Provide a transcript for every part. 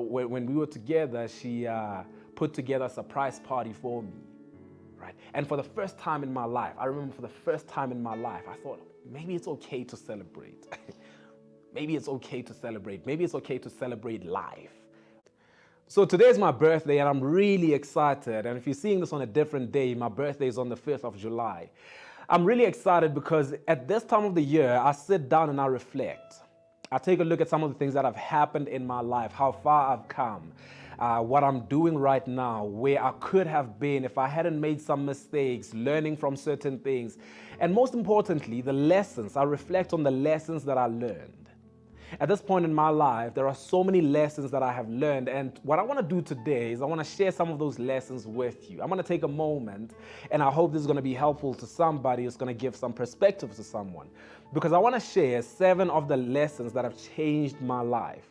when we were together, she put together a surprise party for me, right? And for the first time in my life, I remember for the first time in my life, I thought, maybe it's okay to celebrate. Maybe it's okay to celebrate. Maybe it's okay to celebrate life. So today is my birthday and I'm really excited. And if you're seeing this on a different day, my birthday is on the 5th of July. I'm really excited because at this time of the year, I sit down and I reflect. I take a look at some of the things that have happened in my life, how far I've come, what I'm doing right now, where I could have been if I hadn't made some mistakes, learning from certain things. And most importantly, the lessons. I reflect on the lessons that I learned. At this point in my life, there are so many lessons that I have learned, and what I want to do today is I want to share some of those lessons with you. I'm going to take a moment, and I hope this is going to be helpful to somebody. It's going to give some perspective to someone, because I want to share 7 of the lessons that have changed my life.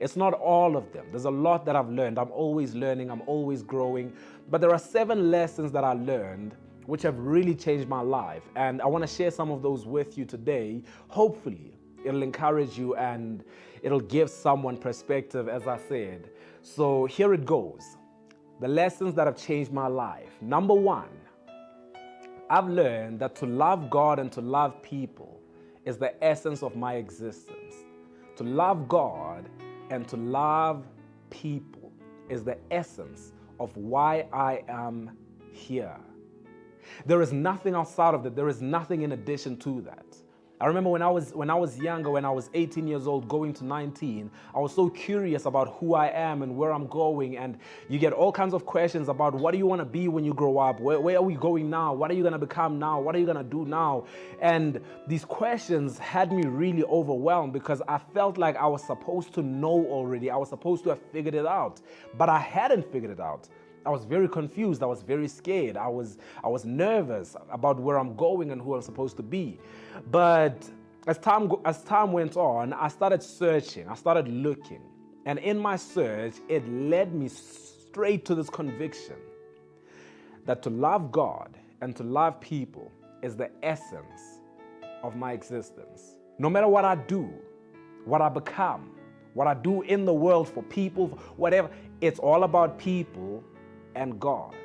It's not all of them. There's a lot that I've learned. I'm always learning. I'm always growing. But there are 7 lessons that I learned which have really changed my life, and I want to share some of those with you today. Hopefully, it'll encourage you and it'll give someone perspective, as I said. So here it goes. The lessons that have changed my life. Number 1, I've learned that to love God and to love people is the essence of my existence. To love God and to love people is the essence of why I am here. There is nothing outside of that. There is nothing in addition to that. I remember when I was younger, when I was 18 years old, going to 19, I was so curious about who I am and where I'm going. And you get all kinds of questions about what do you want to be when you grow up? Where are we going now? What are you going to become now? What are you going to do now? And these questions had me really overwhelmed because I felt like I was supposed to know already. I was supposed to have figured it out, but I hadn't figured it out. I was very confused. I was very scared. I was nervous about where I'm going and who I'm supposed to be. But as time went on, I started searching. I started looking. And in my search, it led me straight to this conviction that to love God and to love people is the essence of my existence. No matter what I do, what I become, what I do in the world for people, whatever, it's all about people and God.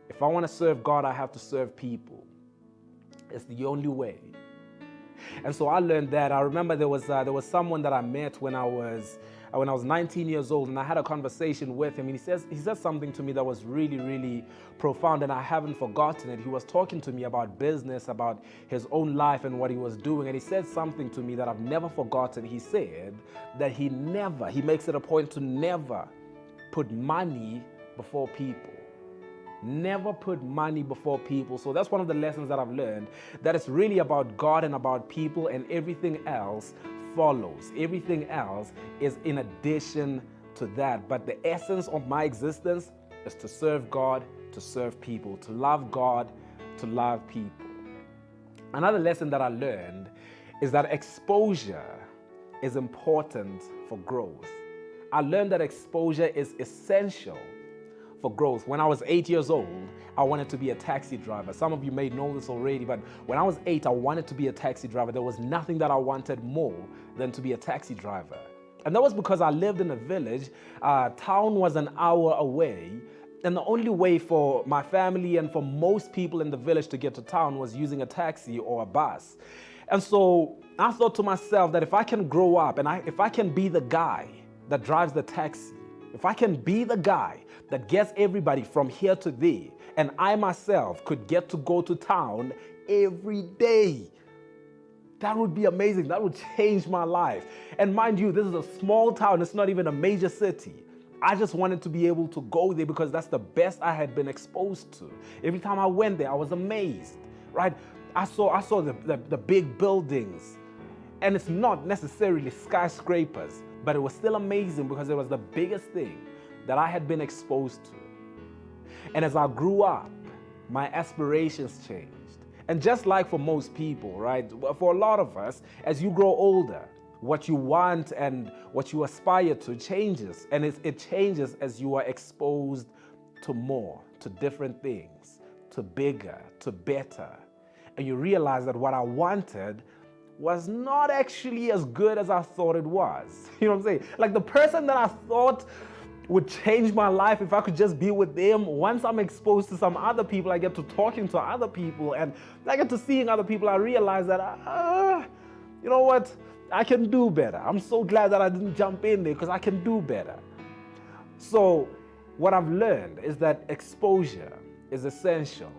If I want to serve God, I have to serve people. It's the only way. And so I learned that. I remember there was someone that I met when I was 19 years old, and I had a conversation with him. And he said something to me that was really, really profound, and I haven't forgotten it. He was talking to me about business, about his own life and what he was doing, and he said something to me that I've never forgotten. He said that he makes it a point to never put money before people. Never put money before people. So that's one of the lessons that I've learned, that it's really about God and about people, and everything else follows. Everything else is in addition to that. But the essence of my existence is to serve God, to serve people, to love God, to love people. Another lesson that I learned is that exposure is important for growth. I learned that exposure is essential for growth. When I was 8 years old, I wanted to be a taxi driver. Some of you may know this already, but when I was 8, I wanted to be a taxi driver. There was nothing that I wanted more than to be a taxi driver. And that was because I lived in a village. Town was an hour away. And the only way for my family and for most people in the village to get to town was using a taxi or a bus. And so I thought to myself that if I can grow up and if I can be the guy that drives the taxi, if I can be the guy that gets everybody from here to there, and I myself could get to go to town every day, that would be amazing. That would change my life. And mind you, this is a small town. It's not even a major city. I just wanted to be able to go there because that's the best I had been exposed to. Every time I went there, I was amazed, right? I saw the big buildings, and it's not necessarily skyscrapers, but it was still amazing because it was the biggest thing that I had been exposed to. And as I grew up, my aspirations changed. And just like for most people, right? For a lot of us, as you grow older, what you want and what you aspire to changes. And it changes as you are exposed to more, to different things, to bigger, to better. And you realize that what I wanted was not actually as good as I thought it was. You know what I'm saying? Like the person that I thought would change my life if I could just be with them. Once I'm exposed to some other people, I get to talking to other people and I get to seeing other people, I realize that, you know what? I can do better. I'm so glad that I didn't jump in there because I can do better. So what I've learned is that exposure is essential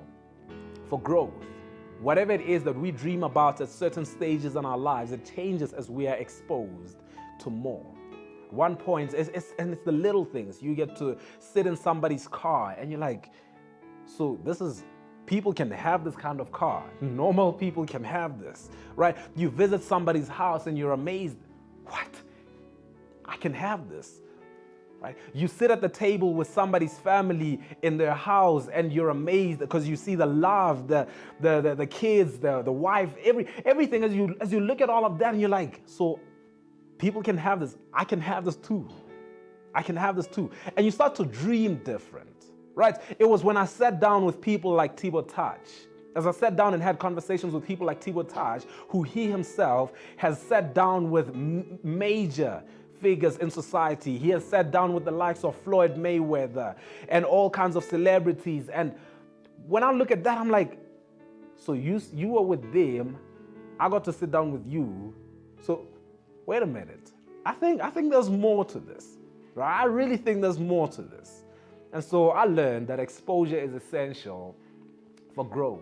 for growth. Whatever it is that we dream about at certain stages in our lives, it changes as we are exposed to more. One point, and it's the little things. You get to sit in somebody's car and you're like, so this is, people can have this kind of car. Normal people can have this, right? You visit somebody's house and you're amazed. What? I can have this, right? You sit at the table with somebody's family in their house and you're amazed because you see the love, the kids, the wife, everything. As you look at all of that and you're like, so people can have this. I can have this too. I can have this too. And you start to dream different, right? It was when I sat down with people like Thibaut Touch. As I sat down and had conversations with people like Thibaut Touch, who he himself has sat down with major figures in society. He has sat down with the likes of Floyd Mayweather and all kinds of celebrities. And when I look at that, I'm like, so you were with them. I got to sit down with you. So wait a minute. I think there's more to this, right? I really think there's more to this. And so I learned that exposure is essential for growth.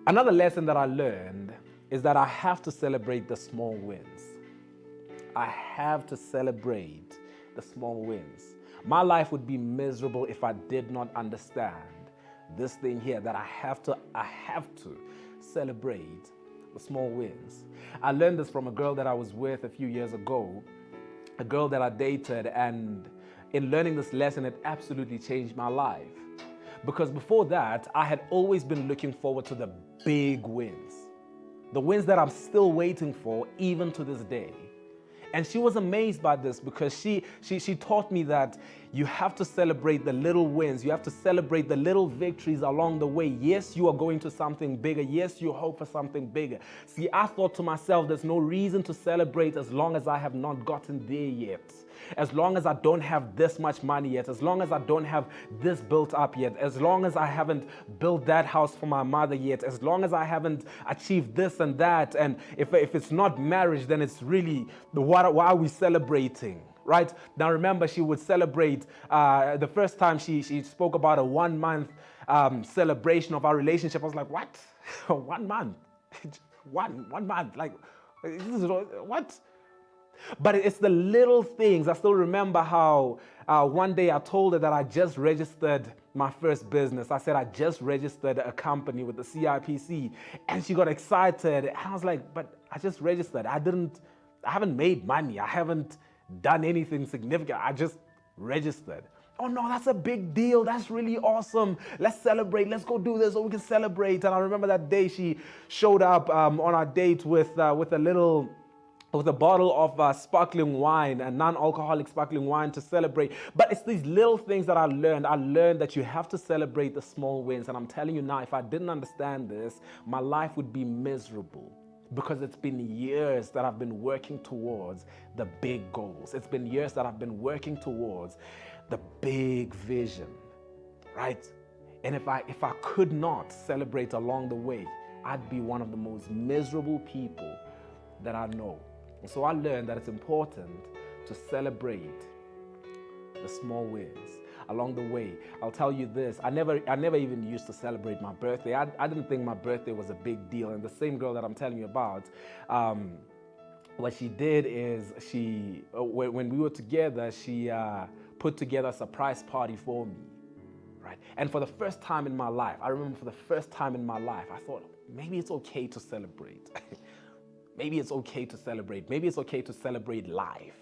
Another lesson that I learned is that I have to celebrate the small wins. I have to celebrate the small wins. My life would be miserable if I did not understand this thing here, that I have to celebrate the small wins. I learned this from a girl that I was with a few years ago, a girl that I dated, and in learning this lesson, it absolutely changed my life. Because before that, I had always been looking forward to the big wins, the wins that I'm still waiting for even to this day. And she was amazed by this because she taught me that you have to celebrate the little wins. You have to celebrate the little victories along the way. Yes, you are going to something bigger. Yes, you hope for something bigger. See, I thought to myself, there's no reason to celebrate as long as I have not gotten there yet. As long as I don't have this much money yet, as long as I don't have this built up yet, as long as I haven't built that house for my mother yet, as long as I haven't achieved this and that, and if it's not marriage, then it's really, why are we celebrating? Right? Now remember, she would celebrate, the first time she spoke about a 1 month celebration of our relationship. I was like, what? 1 month? one month? Like, this is, what? But it's the little things. I still remember how one day I told her that I just registered my first business. I said I just registered a company with the CIPC, and she got excited. And I was like, but I just registered. I haven't made money. I haven't done anything significant. I just registered. Oh no, that's a big deal. That's really awesome. Let's celebrate. Let's go do this so we can celebrate. And I remember that day she showed up on our date with a bottle of sparkling wine, a non-alcoholic sparkling wine to celebrate. But it's these little things that I learned. I learned that you have to celebrate the small wins. And I'm telling you now, if I didn't understand this, my life would be miserable. Because it's been years that I've been working towards the big goals. It's been years that I've been working towards the big vision, right? And if I could not celebrate along the way, I'd be one of the most miserable people that I know. And so I learned that it's important to celebrate the small wins along the way. I'll tell you this, I never even used to celebrate my birthday. I didn't think my birthday was a big deal. And the same girl that I'm telling you about, what she did is when we were together, she put together a surprise party for me, right? And for the first time in my life, I remember for the first time in my life, I thought, maybe it's okay to celebrate. Maybe it's okay to celebrate. Maybe it's okay to celebrate life.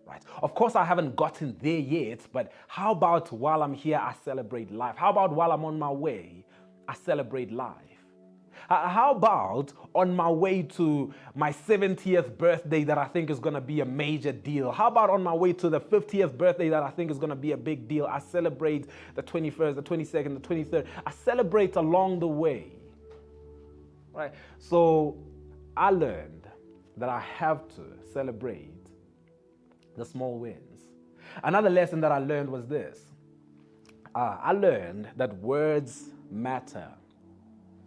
Right. Of course, I haven't gotten there yet, but how about while I'm here, I celebrate life? How about while I'm on my way, I celebrate life? How about on my way to my 70th birthday that I think is going to be a major deal? How about on my way to the 50th birthday that I think is going to be a big deal? I celebrate the 21st, the 22nd, the 23rd. I celebrate along the way. Right? So I learned that I have to celebrate the small wins. Another lesson that I learned was this. I learned that words matter.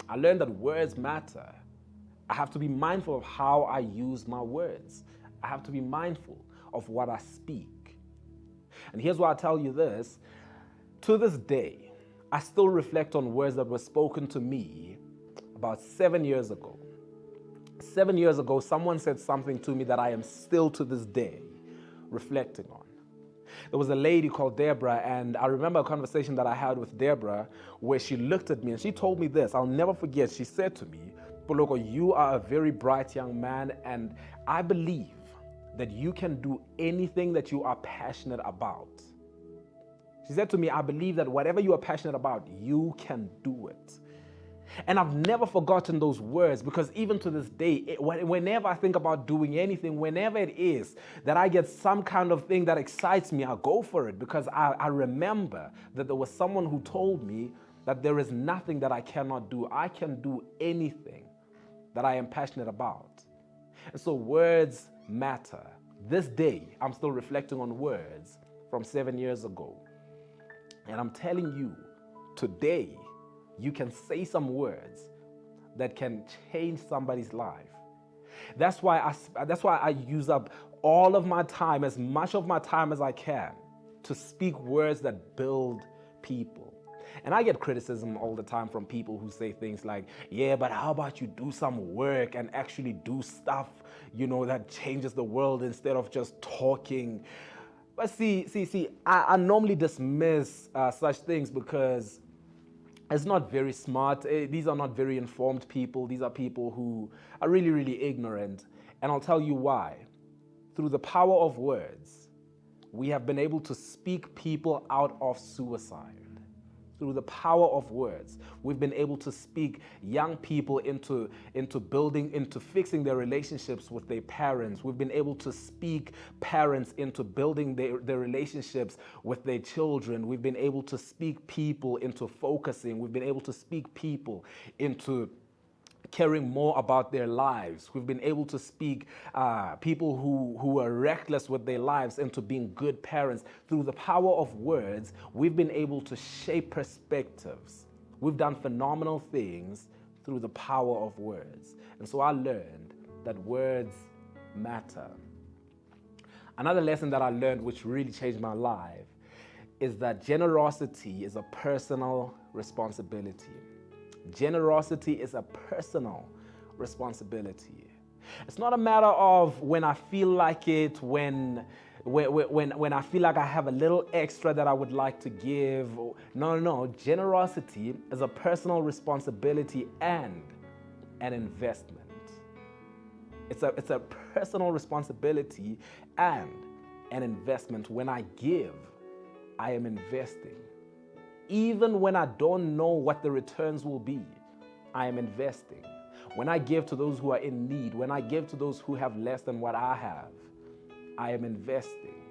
I learned that words matter. I have to be mindful of how I use my words. I have to be mindful of what I speak. And here's why I tell you this. To this day, I still reflect on words that were spoken to me about 7 years ago. 7 years ago, someone said something to me that I am still to this day reflecting on. There was a lady called Deborah, and I remember a conversation that I had with Deborah where she looked at me and she told me this. I'll never forget. She said to me, Poloko, you are a very bright young man, and I believe that you can do anything that you are passionate about. She said to me, I believe that whatever you are passionate about, you can do it. And I've never forgotten those words, because even to this day, whenever I think about doing anything, whenever it is that I get some kind of thing that excites me, I'll go for it, because I remember that there was someone who told me that there is nothing that I cannot do. I can do anything that I am passionate about. And so words matter. This day, I'm still reflecting on words from 7 years ago. And I'm telling you, today, you can say some words that can change somebody's life. That's why I use up all of my time, as much of my time as I can, to speak words that build people. And I get criticism all the time from people who say things like, yeah, but how about you do some work and actually do stuff, that changes the world instead of just talking. But I normally dismiss such things because it's not very smart. These are not very informed people. These are people who are really, really ignorant. And I'll tell you why. Through the power of words, we have been able to speak people out of suicide. Through the power of words, we've been able to speak young people into fixing their relationships with their parents. We've been able to speak parents into building their relationships with their children. We've been able to speak people into focusing. We've been able to speak people into caring more about their lives. We've been able to speak people who are reckless with their lives into being good parents. Through the power of words, we've been able to shape perspectives. We've done phenomenal things through the power of words. And so I learned that words matter. Another lesson that I learned, which really changed my life, is that generosity is a personal responsibility. Generosity is a personal responsibility. It's not a matter of when I feel like it, when I feel like I have a little extra that I would like to give. No. Generosity is a personal responsibility and an investment. It's a personal responsibility and an investment. When I give, I am investing. Even when I don't know what the returns will be, I am investing. When I give to those who are in need, when I give to those who have less than what I have, I am investing.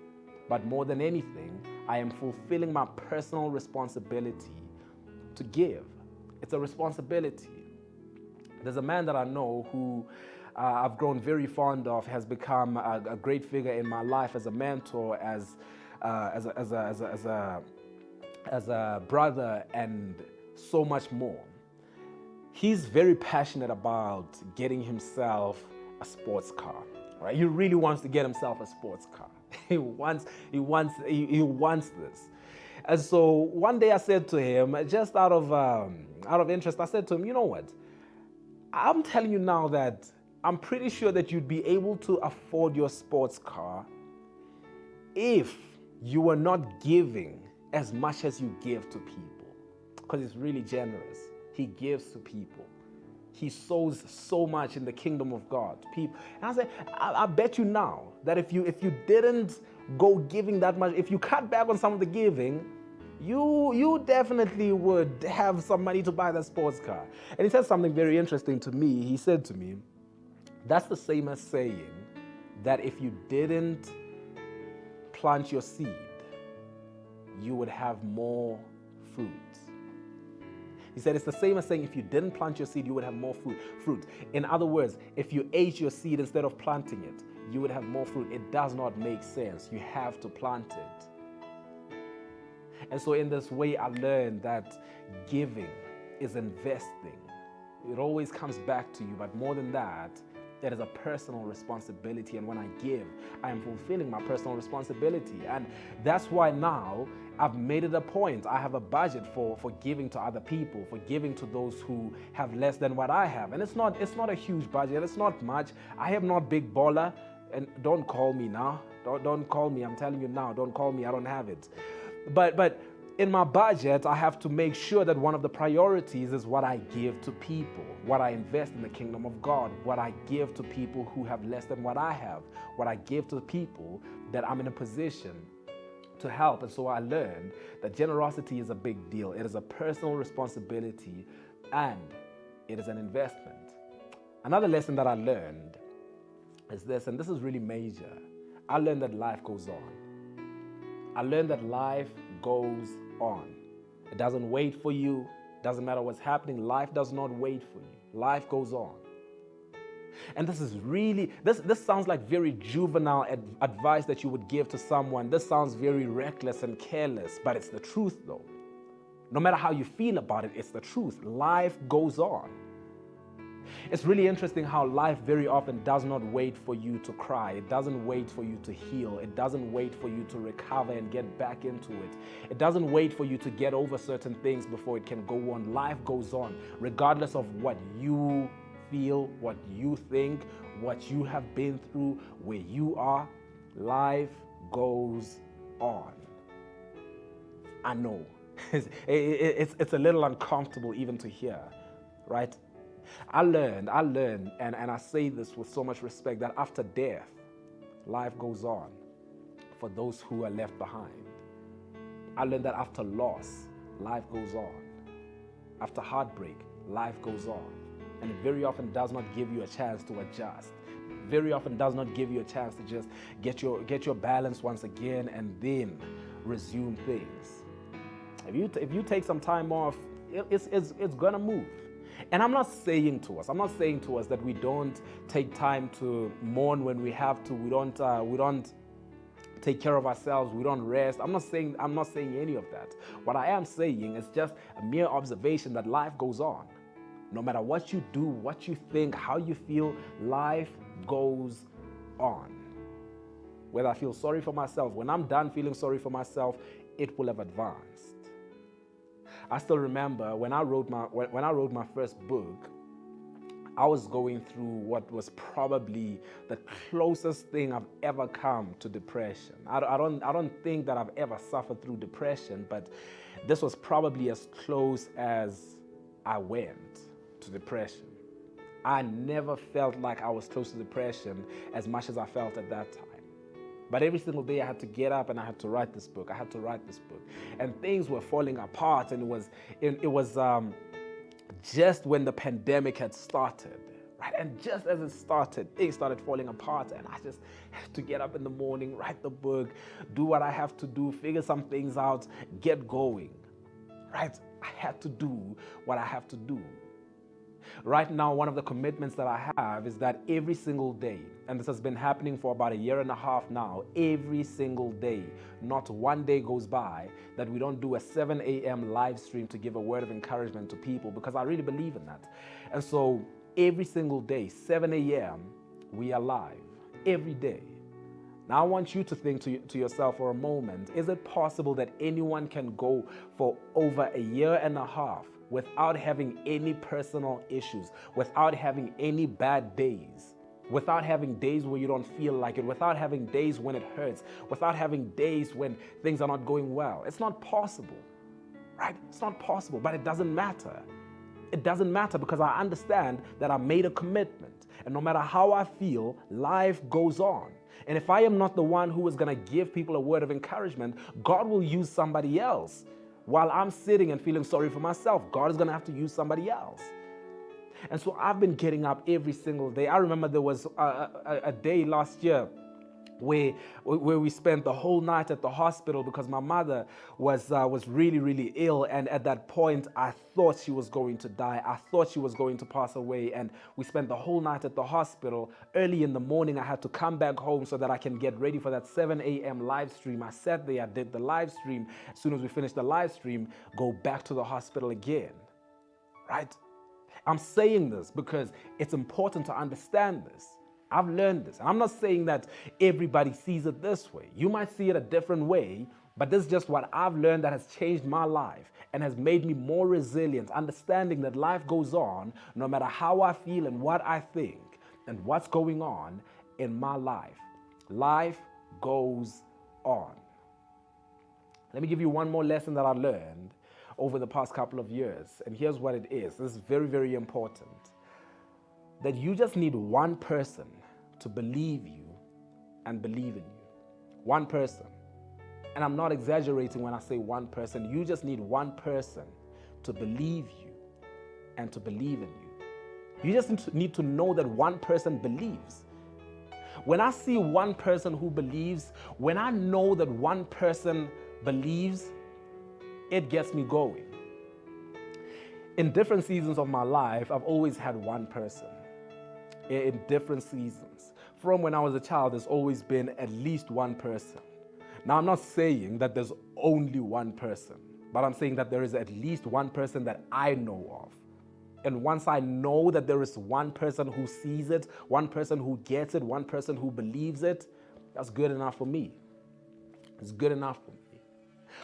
But more than anything, I am fulfilling my personal responsibility to give. It's a responsibility. There's a man that I know who I've grown very fond of, has become a great figure in my life as a mentor, as a brother, and so much more. He's very passionate about getting himself a sports car, right? He really wants to get himself a sports car. He wants this. And so one day I said to him, just out of interest, I said to him, you know what? I'm telling you now that I'm pretty sure that you'd be able to afford your sports car if you were not giving as much as you give to people, because he's really generous. He gives to people. He sows so much in the kingdom of God to people. And I said, I bet you now that if you didn't go giving that much, if you cut back on some of the giving, you definitely would have some money to buy that sports car. And he said something very interesting to me. He said to me, that's the same as saying that if you didn't plant your seed, you would have more fruit. He said it's the same as saying if you didn't plant your seed, you would have more fruit. In other words, if you ate your seed instead of planting it, you would have more fruit. It does not make sense. You have to plant it. And so in this way, I learned that giving is investing. It always comes back to you, but more than that, it is a personal responsibility. And when I give, I am fulfilling my personal responsibility. And that's why now I've made it a point. I have a budget for giving to other people, for giving to those who have less than what I have. And it's not a huge budget. It's not much. I am not big baller. And don't call me now. Don't call me. I'm telling you now. Don't call me. I don't have it. But in my budget, I have to make sure that one of the priorities is what I give to people, what I invest in the kingdom of God, what I give to people who have less than what I have, what I give to people that I'm in a position to help. And so I learned that generosity is a big deal. It is a personal responsibility and it is an investment. Another lesson that I learned is this, and this is really major. I learned that life goes on. I learned that life goes on. It doesn't wait for you. Doesn't matter what's happening. Life does not wait for you. Life goes on. And this is really, this sounds like very juvenile advice that you would give to someone. This sounds very reckless and careless, but it's the truth though. No matter how you feel about it, it's the truth. Life goes on. It's really interesting how life very often does not wait for you to cry. It doesn't wait for you to heal. It doesn't wait for you to recover and get back into it. It doesn't wait for you to get over certain things before it can go on. Life goes on, regardless of what you feel, what you think, what you have been through, where you are. Life goes on. I know. It's a little uncomfortable even to hear, right? I learned, and I say this with so much respect, that after death, life goes on for those who are left behind. I learned that after loss, life goes on. After heartbreak, life goes on. And it very often does not give you a chance to adjust. Very often does not give you a chance to just get your balance once again and then resume things. If you take some time off, it's gonna move. And I'm not saying to us that we don't take time to mourn when we have to. We don't take care of ourselves. We don't rest. I'm not saying any of that. What I am saying is just a mere observation that life goes on. No matter what you do, what you think, how you feel, life goes on. Whether I feel sorry for myself, when I'm done feeling sorry for myself, it will have advanced. I still remember when I wrote my first book, I was going through what was probably the closest thing I've ever come to depression. I don't think that I've ever suffered through depression, but this was probably as close as I went to depression. I never felt like I was close to depression as much as I felt at that time. But every single day I had to get up and I had to write this book. And things were falling apart, and it was just when the pandemic had started, right? And just as it started, things started falling apart, and I just had to get up in the morning, write the book, do what I have to do, figure some things out, get going, right? I had to do what I have to do. Right now, one of the commitments that I have is that every single day, and this has been happening for about 1.5 years now, every single day, not one day goes by that we don't do a 7 a.m. live stream to give a word of encouragement to people, because I really believe in that. And so every single day, 7 a.m., we are live, every day. Now I want you to think to yourself for a moment, is it possible that anyone can go for over 1.5 years without having any personal issues, without having any bad days, without having days where you don't feel like it, without having days when it hurts, without having days when things are not going well? It's not possible, right? It's not possible, but it doesn't matter. It doesn't matter, because I understand that I made a commitment, and no matter how I feel, life goes on. And if I am not the one who is going to give people a word of encouragement, God will use somebody else. While I'm sitting and feeling sorry for myself, God is going to have to use somebody else. And so I've been getting up every single day. I remember there was a day last year where we spent the whole night at the hospital because my mother was really, really ill. And at that point, I thought she was going to die. I thought she was going to pass away. And we spent the whole night at the hospital. Early in the morning, I had to come back home so that I can get ready for that 7 a.m. live stream. I sat there, I did the live stream. As soon as we finished the live stream, go back to the hospital again, right? I'm saying this because it's important to understand this. I've learned this. And I'm not saying that everybody sees it this way. You might see it a different way, but this is just what I've learned that has changed my life and has made me more resilient, understanding that life goes on no matter how I feel and what I think and what's going on in my life. Life goes on. Let me give you one more lesson that I learned over the past couple of years. And here's what it is. This is very, very important. That you just need one person to believe you and believe in you. One person. And I'm not exaggerating when I say one person. You just need one person to believe you and to believe in you. You just need to know that one person believes. When I see one person who believes, when I know that one person believes, it gets me going. In different seasons of my life, I've always had one person. In different seasons. From when I was a child, there's always been at least one person. Now, I'm not saying that there's only one person, but I'm saying that there is at least one person that I know of. And once I know that there is one person who sees it, one person who gets it, one person who believes it, that's good enough for me. It's good enough for me.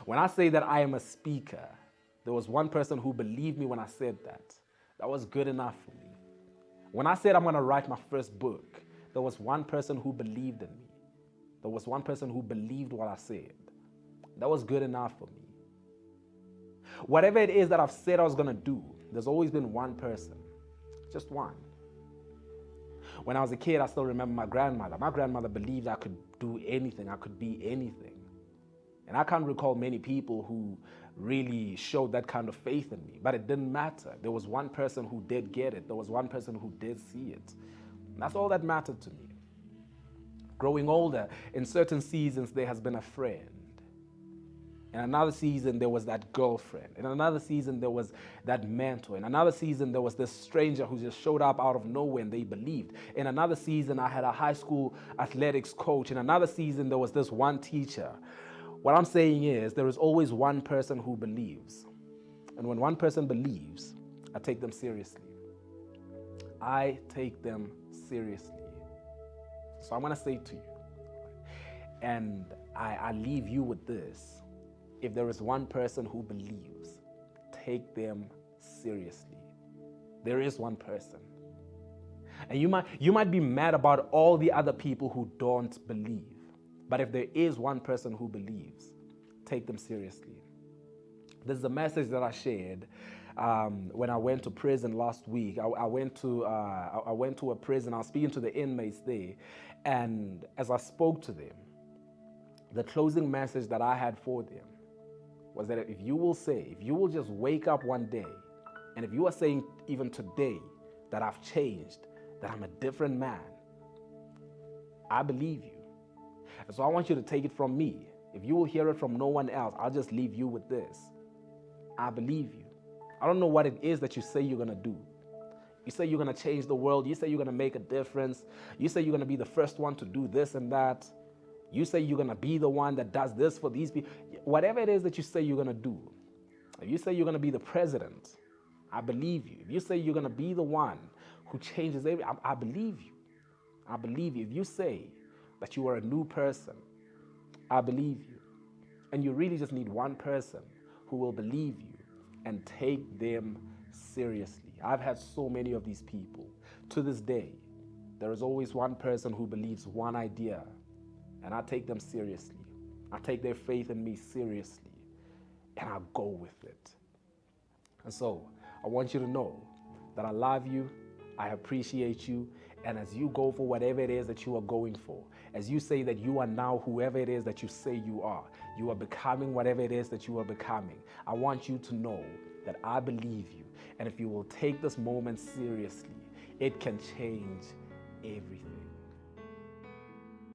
When I say that I am a speaker, there was one person who believed me when I said that. That was good enough for me. When I said I'm going to write my first book, there was one person who believed in me. There was one person who believed what I said. That was good enough for me. Whatever it is that I've said I was going to do, there's always been one person. Just one. When I was a kid, I still remember my grandmother. My grandmother believed I could do anything. I could be anything. And I can't recall many people who really showed that kind of faith in me, but it didn't matter. There was one person who did get it. There was one person who did see it. And that's all that mattered to me. Growing older, in certain seasons, there has been a friend. In another season, there was that girlfriend. In another season, there was that mentor. In another season, there was this stranger who just showed up out of nowhere and they believed. In another season, I had a high school athletics coach. In another season, there was this one teacher. What I'm saying is there is always one person who believes. And when one person believes, I take them seriously. I take them seriously. So I'm going to say to you, and I leave you with this. If there is one person who believes, take them seriously. There is one person. And you might be mad about all the other people who don't believe. But if there is one person who believes, take them seriously. This is a message that I shared when I went to prison last week. I went to a prison. I was speaking to the inmates there. And as I spoke to them, the closing message that I had for them was that if you will just wake up one day, and if you are saying even today that I've changed, that I'm a different man, I believe you. And so I want you to take it from me. If you will hear it from no one else, I'll just leave you with this. I believe you. I don't know what it is that you say you're going to do. You say you're going to change the world. You say you're going to make a difference. You say you're going to be the first one to do this and that. You say you're going to be the one that does this for these people. Whatever it is that you say you're going to do. If you say you're going to be the president, I believe you. If you say you're going to be the one who changes everything, I believe you. I believe you. If you say that you are a new person, I believe you. And you really just need one person who will believe you and take them seriously. I've had so many of these people. To this day, there is always one person who believes one idea, and I take them seriously. I take their faith in me seriously, and I go with it. And so, I want you to know that I love you, I appreciate you, and as you go for whatever it is that you are going for, as you say that you are now whoever it is that you say you are becoming whatever it is that you are becoming, I want you to know that I believe you. And if you will take this moment seriously, it can change everything.